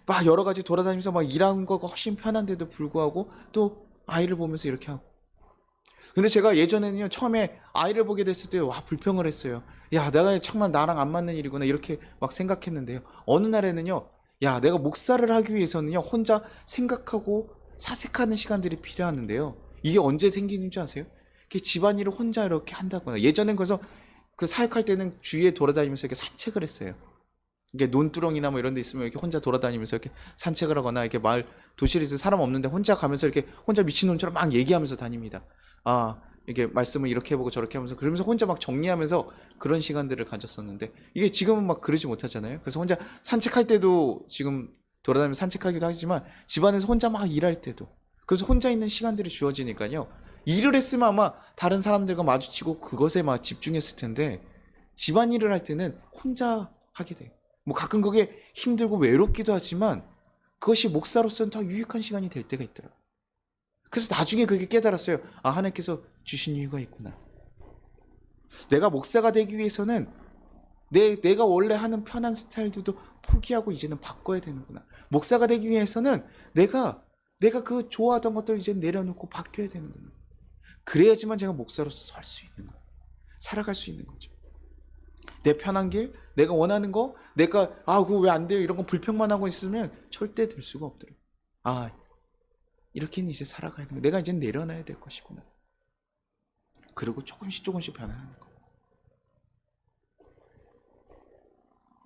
막 여러 가지 돌아다니면서 막 일하는 거가 훨씬 편한데도 불구하고 또 아이를 보면서 이렇게 하고. 근데 제가 예전에는요, 처음에 아이를 보게 됐을 때 와 불평을 했어요. 야, 내가 정말 나랑 안 맞는 일이구나 이렇게 막 생각했는데요. 어느 날에는요, 야, 내가 목사를 하기 위해서는요, 혼자 생각하고 사색하는 시간들이 필요하는데요. 이게 언제 생기는 줄 아세요? 집안일을 혼자 이렇게 한다거나. 예전엔 그래서 그 사역할 때는 주위에 돌아다니면서 이렇게 산책을 했어요. 이게 논두렁이나 뭐 이런 데 있으면 이렇게 혼자 돌아다니면서 이렇게 산책을 하거나, 이렇게 마을 도시에서 사람 없는데 혼자 가면서 이렇게 혼자 미친놈처럼 막 얘기하면서 다닙니다. 아, 이게 말씀을 이렇게 해보고 저렇게 하면서, 그러면서 혼자 막 정리하면서 그런 시간들을 가졌었는데, 이게 지금은 막 그러지 못하잖아요. 그래서 혼자 산책할 때도 지금 돌아다니면서 산책하기도 하지만 집안에서 혼자 막 일할 때도, 그래서 혼자 있는 시간들이 주어지니까요. 일을 했으면 아마 다른 사람들과 마주치고 그것에 막 집중했을 텐데, 집안일을 할 때는 혼자 하게 돼요. 뭐 가끔 그게 힘들고 외롭기도 하지만 그것이 목사로서는 더 유익한 시간이 될 때가 있더라고요. 그래서 나중에 그게 깨달았어요. 아, 하나님께서 주신 이유가 있구나. 내가 목사가 되기 위해서는 내가 원래 하는 편한 스타일들도 포기하고 이제는 바꿔야 되는구나. 목사가 되기 위해서는 내가 그 좋아하던 것들을 이제 내려놓고 바뀌어야 되는구나. 그래야지만 제가 목사로서 설 수 있는 거예요. 살아갈 수 있는 거죠. 내 편한 길, 내가 원하는 거, 내가 그거 왜 안 돼요? 이런 거 불평만 하고 있으면 절대 될 수가 없더라고요. 아, 이렇게는 이제 살아가야 되는 거. 내가 이제 내려놔야 될 것이구나. 그리고 조금씩 변화하는 거.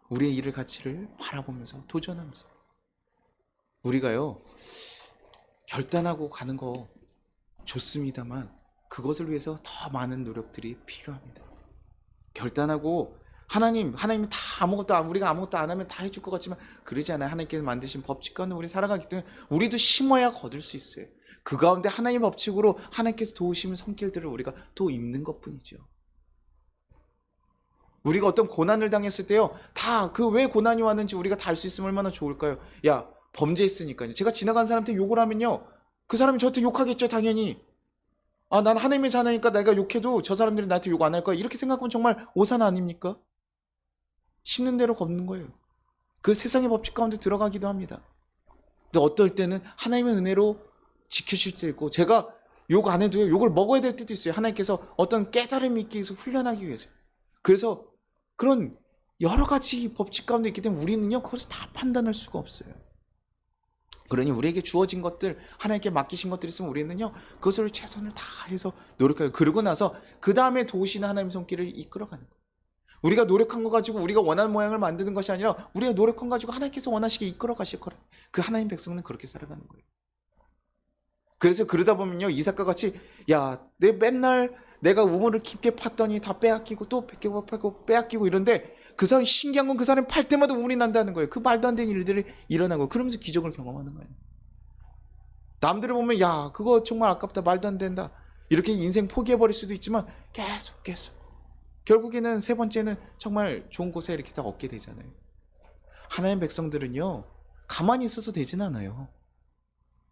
우리의 일을 가치를 바라보면서 도전하면서. 우리가요, 결단하고 가는 거 좋습니다만 그것을 위해서 더 많은 노력들이 필요합니다. 결단하고 하나님이 다 우리가 아무것도 안 하면 다 해줄 것 같지만 그러지 않아요. 하나님께서 만드신 법칙과는 우리 살아가기 때문에 우리도 심어야 거둘 수 있어요. 그 가운데 하나님의 법칙으로 하나님께서 도우시는 손길들을 우리가 또 입는 것뿐이죠. 우리가 어떤 고난을 당했을 때요, 다 그 왜 고난이 왔는지 우리가 다 알 수 있으면 얼마나 좋을까요? 야, 범죄했으니까요. 제가 지나간 사람한테 욕을 하면요, 그 사람이 저한테 욕하겠죠, 당연히. 아, 난 하나님의 자녀니까 내가 욕해도 저 사람들이 나한테 욕 안 할 거야. 이렇게 생각하면 정말 오산 아닙니까? 심는 대로 걷는 거예요. 그 세상의 법칙 가운데 들어가기도 합니다. 근데 어떨 때는 하나님의 은혜로 지켜줄 때 있고, 제가 욕 안 해도요, 욕을 먹어야 될 때도 있어요. 하나님께서 어떤 깨달음이 있기 위해서, 훈련하기 위해서. 그래서 그런 여러 가지 법칙 가운데 있기 때문에 우리는요, 그것을 다 판단할 수가 없어요. 그러니 우리에게 주어진 것들, 하나님께 맡기신 것들이 있으면 우리는요, 그것을 최선을 다해서 노력해요. 그러고 나서 그 다음에 도우시는 하나님의 손길을 이끌어가는 거예요. 우리가 노력한 거 가지고 우리가 원하는 모양을 만드는 것이 아니라 우리가 노력한 거 가지고 하나님께서 원하시게 이끌어 가실 거라. 그 하나님 백성은 그렇게 살아가는 거예요. 그래서 그러다 보면요, 이삭과 같이, 야, 맨날 내가 우물을 깊게 팠더니 다 빼앗기고 또 빼앗기고 이런데, 그 사람이 신기한 건 그 사람이 팔 때마다 우물이 난다는 거예요. 그 말도 안 되는 일들이 일어나고, 그러면서 기적을 경험하는 거예요. 남들을 보면 야, 그거 정말 아깝다, 말도 안 된다, 이렇게 인생 포기해버릴 수도 있지만 계속 결국에는 세 번째는 정말 좋은 곳에 이렇게 다 얻게 되잖아요. 하나님의 백성들은요, 가만히 있어서 되진 않아요.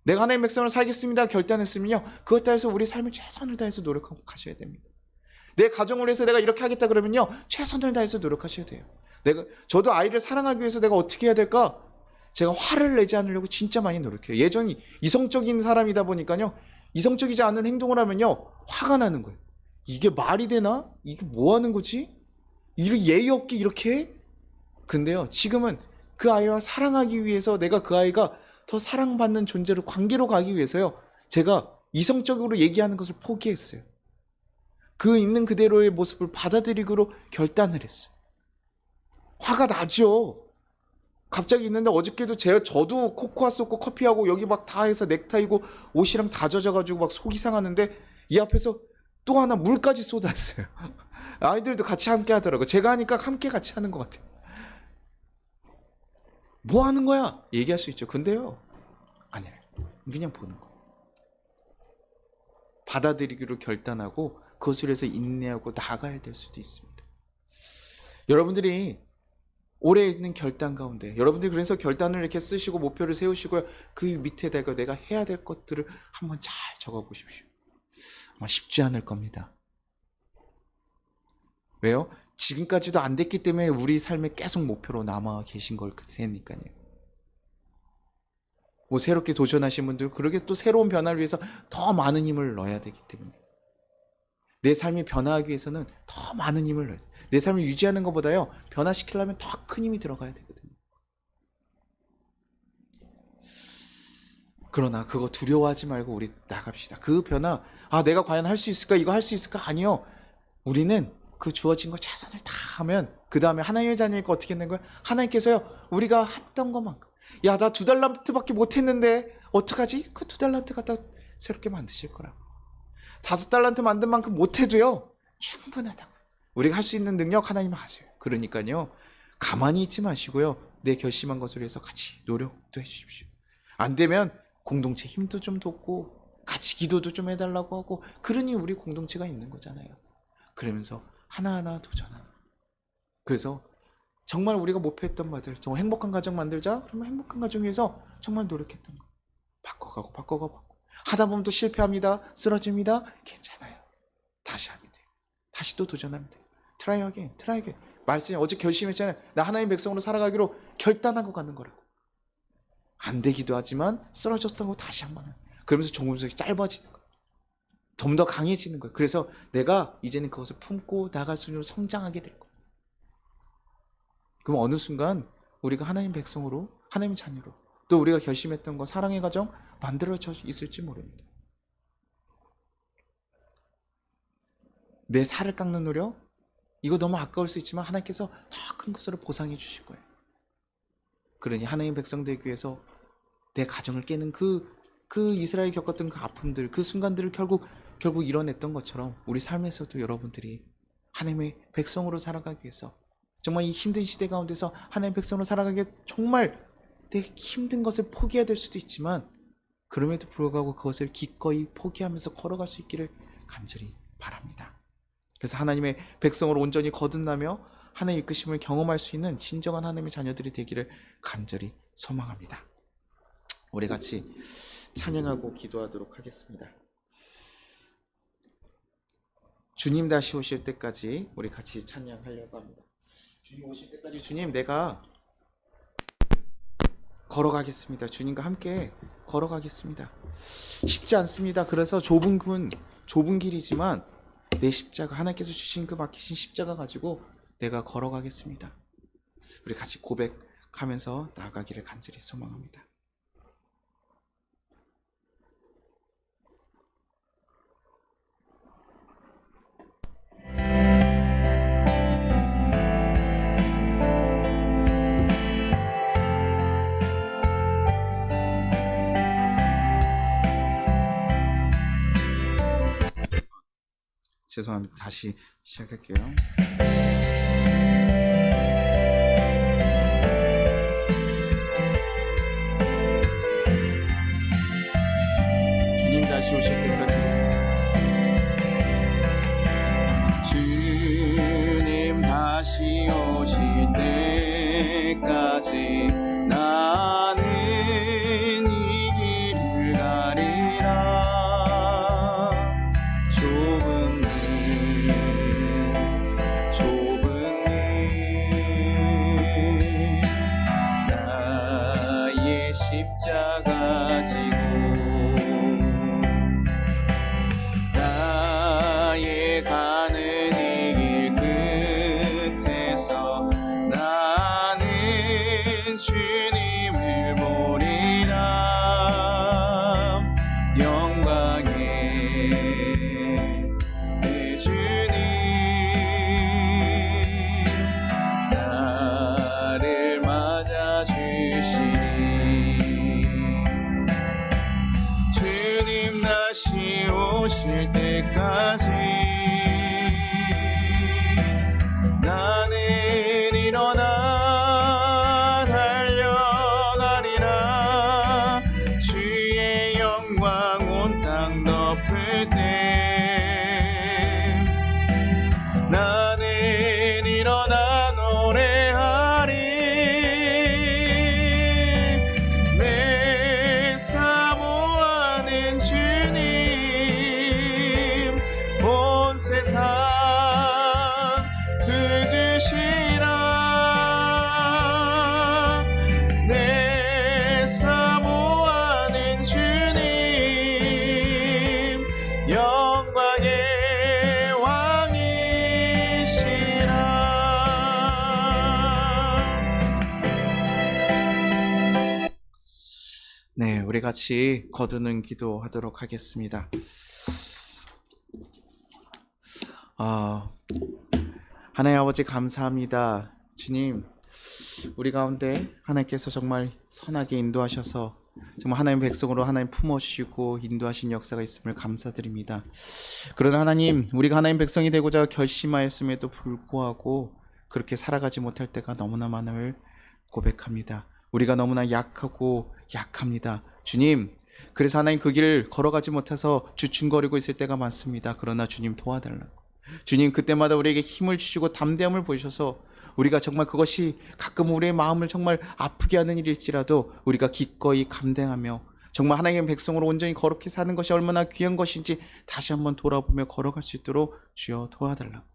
내가 하나님의 백성을 살겠습니다 결단했으면요, 그것 따라서 우리 삶을 최선을 다해서 노력하고 가셔야 됩니다. 내 가정을 위해서 내가 이렇게 하겠다 그러면요, 최선을 다해서 노력하셔야 돼요. 저도 아이를 사랑하기 위해서 내가 어떻게 해야 될까? 제가 화를 내지 않으려고 진짜 많이 노력해요. 예전이 이성적인 사람이다 보니까요, 이성적이지 않은 행동을 하면요, 화가 나는 거예요. 이게 말이 되나? 이게 뭐 하는 거지? 이렇게 예의 없게 이렇게 해? 근데요, 지금은 그 아이와 사랑하기 위해서, 내가 그 아이가 더 사랑받는 존재로 관계로 가기 위해서요, 제가 이성적으로 얘기하는 것을 포기했어요. 그 있는 그대로의 모습을 받아들이기로 결단을 했어요. 화가 나죠. 갑자기 있는데, 어저께도 저도 코코아 쏟고 커피하고 여기 막 다 해서 넥타이고 옷이랑 다 젖어가지고 막 속이 상하는데, 이 앞에서 또 하나 물까지 쏟았어요. 아이들도 같이 함께 하더라고요. 제가 하니까 함께 같이 하는 것 같아요. 뭐 하는 거야? 얘기할 수 있죠. 근데요, 아니에요. 그냥 보는 거. 받아들이기로 결단하고 그것을 위해서 인내하고 나아가야 될 수도 있습니다. 여러분들이 올해 있는 결단 가운데, 여러분들이 그래서 결단을 이렇게 쓰시고 목표를 세우시고요, 그 밑에다가 내가 해야 될 것들을 한번 잘 적어보십시오. 아마 쉽지 않을 겁니다. 왜요? 지금까지도 안 됐기 때문에 우리 삶에 계속 목표로 남아 계신 걸 테니까요. 뭐 새롭게 도전하신 분들, 그러게 또 새로운 변화를 위해서 더 많은 힘을 넣어야 되기 때문에, 내 삶이 변화하기 위해서는 더 많은 힘을 넣어야 돼요. 내 삶을 유지하는 것보다요, 변화시키려면 더 큰 힘이 들어가야 되거든요. 그러나 그거 두려워하지 말고 우리 나갑시다. 그 변화, 내가 과연 할 수 있을까? 이거 할 수 있을까? 아니요. 우리는 그 주어진 거 최선을 다하면, 그 다음에 하나님의 자녀니까 어떻게 했는 거야? 하나님께서요, 우리가 했던 것만큼, 야, 나 2달란트밖에 못했는데 어떡하지? 그 2달란트 갖다 새롭게 만드실 거라고. 5달란트 만든 만큼 못해도요, 충분하다고. 우리가 할 수 있는 능력 하나님 아세요. 그러니까요, 가만히 있지 마시고요, 내 결심한 것을 위해서 같이 노력도 해주십시오. 안 되면 공동체 힘도 좀 돕고 같이 기도도 좀 해달라고 하고, 그러니 우리 공동체가 있는 거잖아요. 그러면서 하나하나 도전하는. 그래서 정말 우리가 목표했던 바들, 정말 행복한 가정 만들자. 그러면 행복한 가정 위해서 정말 노력했던 거 바꿔가고 하다 보면 또 실패합니다. 쓰러집니다. 괜찮아요. 다시 하면 돼요. 다시 또 도전하면 돼요. 트라이 어게인. 말씀 어제 결심했잖아요. 나 하나님의 백성으로 살아가기로 결단하고 가는 거라고. 안 되기도 하지만 쓰러졌다고 다시 한번 해요. 그러면서 조금씩 짧아지는 거예요. 좀 더 강해지는 거예요. 그래서 내가 이제는 그것을 품고 나갈 수 있는 성장하게 될 거예요. 그럼 어느 순간 우리가 하나님 백성으로, 하나님 자녀로, 또 우리가 결심했던 거, 사랑의 가정 만들어져 있을지 모릅니다. 내 살을 깎는 노력, 이거 너무 아까울 수 있지만 하나님께서 더 큰 것으로 보상해 주실 거예요. 그러니 하나님 백성 되기 위해서 내 가정을 깨는 그 이스라엘이 겪었던 그 아픔들, 그 순간들을 결국 이뤄냈던 것처럼, 우리 삶에서도 여러분들이 하나님의 백성으로 살아가기 위해서, 정말 이 힘든 시대 가운데서 하나님의 백성으로 살아가기 위해 정말 내 힘든 것을 포기해야 될 수도 있지만, 그럼에도 불구하고 그것을 기꺼이 포기하면서 걸어갈 수 있기를 간절히 바랍니다. 그래서 하나님의 백성으로 온전히 거듭나며 하나님의 이끄심을 경험할 수 있는 진정한 하나님의 자녀들이 되기를 간절히 소망합니다. 우리 같이 찬양하고 기도하도록 하겠습니다. 주님 다시 오실 때까지 우리 같이 찬양하려고 합니다. 주님 오실 때까지, 주님, 내가 걸어가겠습니다. 주님과 함께 걸어가겠습니다. 쉽지 않습니다. 그래서 좁은 길이지만 내 십자가, 하나님께서 주신 그 맡기신 십자가 가지고 내가 걸어가겠습니다. 우리 같이 고백하면서 나아가기를 간절히 소망합니다. 죄송합니다. 다시 시작할게요. 주님 다시 오실 때까지, 주님 다시 오실 때까지 나는 이 길을 가리라. 좁은 나의 십자가 지고 오실 때까지 나는 일어나 달려가리라. 주의 영광 온 땅 덮을 때 나는 일어나 노래하리. 내 사모하는 주님 온 세상 그주시라. 내 사모하는 주님 영광의 왕이시라. 네, 우리 같이 거두는 기도하도록 하겠습니다. 하나님 아버지 감사합니다. 주님, 우리 가운데 하나님께서 정말 선하게 인도하셔서 정말 하나님 백성으로 하나님 품어주시고 인도하신 역사가 있음을 감사드립니다. 그러나 하나님, 우리가 하나님 백성이 되고자 결심하였음에도 불구하고 그렇게 살아가지 못할 때가 너무나 많음을 고백합니다. 우리가 너무나 약하고 약합니다. 주님, 그래서 하나님 그 길을 걸어가지 못해서 주춤거리고 있을 때가 많습니다. 그러나 주님 도와달라고. 주님, 그때마다 우리에게 힘을 주시고 담대함을 보이셔서 우리가 정말 그것이 가끔 우리의 마음을 정말 아프게 하는 일일지라도 우리가 기꺼이 감당하며 정말 하나님의 백성으로 온전히 거룩히 사는 것이 얼마나 귀한 것인지 다시 한번 돌아보며 걸어갈 수 있도록 주여 도와달라고.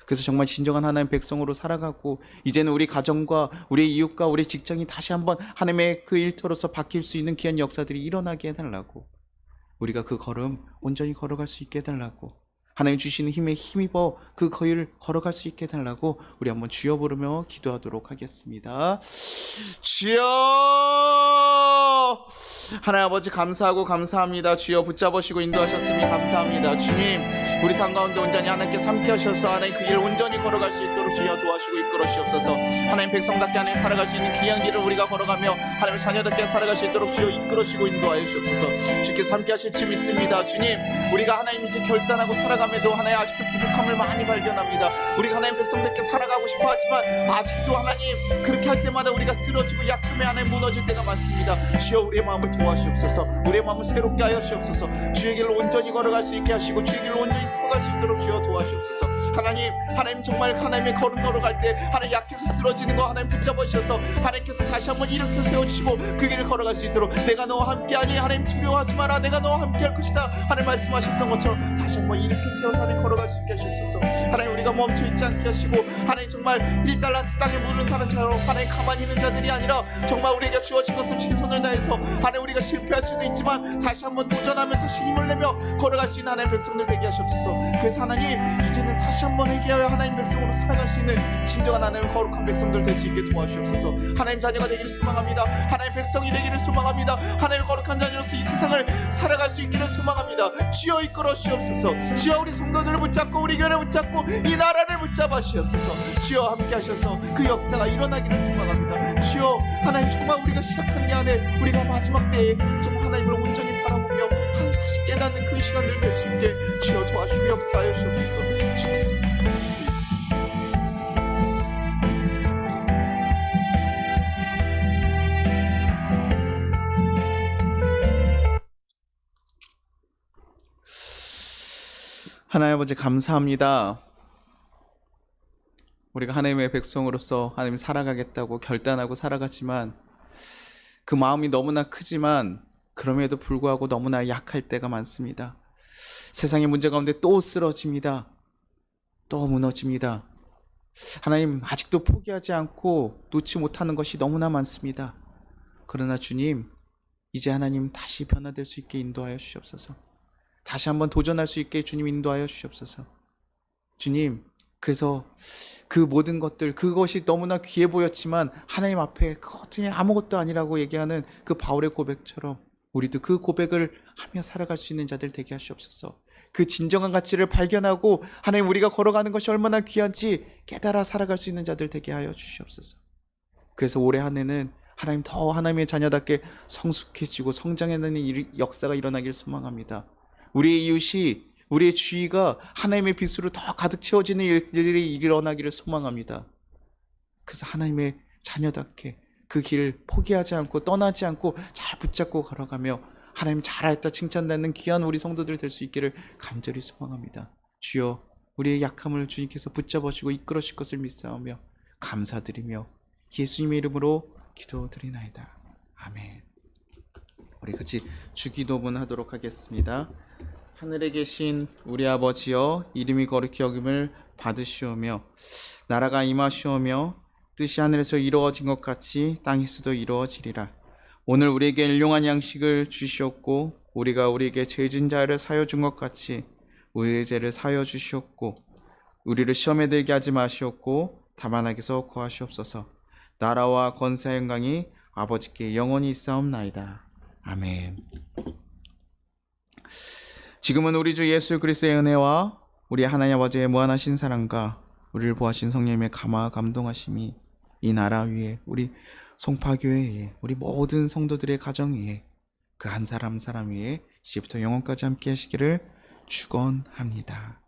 그래서 정말 진정한 하나님의 백성으로 살아가고 이제는 우리 가정과 우리 이웃과 우리 직장이 다시 한번 하나님의 그 일터로서 바뀔 수 있는 귀한 역사들이 일어나게 해달라고. 우리가 그 걸음 온전히 걸어갈 수 있게 해달라고. 하나님 주시는 힘에 힘입어 그 거리를 걸어갈 수 있게 해달라고 우리 한번 주여 부르며 기도하도록 하겠습니다. 주여! 하나님 아버지 감사하고 감사합니다. 주여 붙잡으시고 인도하셨으니 감사합니다. 주님, 우리 삶 가운데 온전히 하나님께서 함께 하셔서 하나님 그 길을 온전히 걸어갈 수 있도록 주여 도와주시고 이끌어 주시옵소서. 하나님 백성답게 하나님 살아갈 수 있는 귀한 길을 우리가 걸어가며 하나님 자녀답게 살아갈 수 있도록 주여 이끌어 주시고 인도하여 주시옵소서. 주께서 함께 하실 줄 믿습니다. 주님, 우리가 하나님 이제 결단하고 살아가면도 하나님 아직도 부족함을 많이 발견합니다. 우리가 하나님 백성답게 살아가고 싶어 하지만 아직도 하나님 그렇게 할 때마다 우리가 쓰러지고 약함에 하나님 무너질 때가 많습니다. 주여 우리의 마음을 도와주시옵소서. 우리의 마음을 새롭게 하여 주시옵소서. 주의 길을 온전히 걸어갈 수 있게 하시고 주의 길을 온전히 걸어갈 수 있도록 주여 도와주시옵소서. 하나님 정말 하나님의 걸음 걸어갈 때 하나님 약해서 쓰러지는 거 하나님 붙잡아 주셔서 하나님께서 다시 한번 일으켜 세워주시고 그 길을 걸어갈 수 있도록 내가 너와 함께하니 하나님 두려워하지 마라 내가 너와 함께할 것이다 하나님 말씀하셨던 것처럼 다시 한번 일으켜 세워서 하나님 걸어갈 수 있게 하시옵소서. 하나님 우리가 멈춰있지 않게 하시고 하나님 정말 1달란트 땅에 물은 사람처럼 하나님 가만히 있는 자들이 아니라 정말 우리에게 주어진 것을 최선을 다해서 하나님 우리가 실패할 수도 있지만 다시 한번 도전하며 다시 힘을 내며 걸어갈 수 있는 하나님 백성들 되게 하시옵소서. 그래서 하나님 이제는 다시 한번 회개하여 하나님 백성으로 살아갈 수 있는 진정한 하나님 거룩한 백성들 될 수 있게 도와주시옵소서. 하나님 자녀가 되기를 소망합니다. 하나님 백성이 되기를 소망합니다. 하나님 거룩한 자녀로서 이 세상을 살아갈 수 있기를 소망합니다. 주여 이끌어 주옵소서. 주여 우리 성도들을 붙잡고 우리 교회를 붙잡고 이 나라를 붙잡아 주옵소서. 주여 함께 하셔서 그 역사가 일어나기를 소망합니다. 주여 하나님 정말 우리가 시작한 게 안에 우리가 마지막 때에 정말 하나님을 온전히 바라보며 하나님 다시 깨닫는 그 시간을 될 수 있게 주여 도와주시고 역사하여 주옵소서. 주께서 하나님 아버지 감사합니다. 우리가 하나님의 백성으로서 하나님 살아가겠다고 결단하고 살아가지만 그 마음이 너무나 크지만 그럼에도 불구하고 너무나 약할 때가 많습니다. 세상의 문제 가운데 또 쓰러집니다. 또 무너집니다. 하나님 아직도 포기하지 않고 놓지 못하는 것이 너무나 많습니다. 그러나 주님 이제 하나님 다시 변화될 수 있게 인도하여 주시옵소서. 다시 한번 도전할 수 있게 주님 인도하여 주시옵소서. 주님 그래서 그 모든 것들 그것이 너무나 귀해 보였지만 하나님 앞에 그것이 아무것도 아니라고 얘기하는 그 바울의 고백처럼 우리도 그 고백을 하며 살아갈 수 있는 자들 되게 하시옵소서. 그 진정한 가치를 발견하고 하나님 우리가 걸어가는 것이 얼마나 귀한지 깨달아 살아갈 수 있는 자들 되게 하여 주시옵소서. 그래서 올해 한 해는 하나님 더 하나님의 자녀답게 성숙해지고 성장해내는 역사가 일어나길 소망합니다. 우리의 이웃이 우리의 주위가 하나님의 빛으로 더 가득 채워지는 일들이 일어나기를 소망합니다. 그래서 하나님의 자녀답게 그 길을 포기하지 않고 떠나지 않고 잘 붙잡고 걸어가며 하나님 잘하였다 칭찬받는 귀한 우리 성도들 될 수 있기를 간절히 소망합니다. 주여, 우리의 약함을 주님께서 붙잡아 주고 이끌어 주실 것을 믿사오며 감사드리며 예수님의 이름으로 기도드리나이다. 아멘. 우리 같이 주기도문 하도록 하겠습니다. 하늘에 계신 우리 아버지여, 이름이 거룩히 여김을 받으시오며 나라가 임하시오며 뜻이 하늘에서 이루어진 것 같이 땅에서도 이루어지리라. 오늘 우리에게 일용할 양식을 주시옵고 우리가 우리에게 죄진 자를 사여 준 것 같이 우리의 죄를 사여 주시옵고 우리를 시험에 들게 하지 마시옵고 다만 악에서 구하시옵소서. 나라와 권세와 영광이 아버지께 영원히 있사옵나이다. 아멘. 지금은 우리 주 예수 그리스도의 은혜와 우리 하나님 아버지의 무한하신 사랑과 우리를 보하신 성령님의 감화 감동하심이 이 나라 위에, 우리 송파교회 위에, 우리 모든 성도들의 가정 위에, 그 한 사람 한 사람 위에 이제부터 영원까지 함께 하시기를 축원합니다.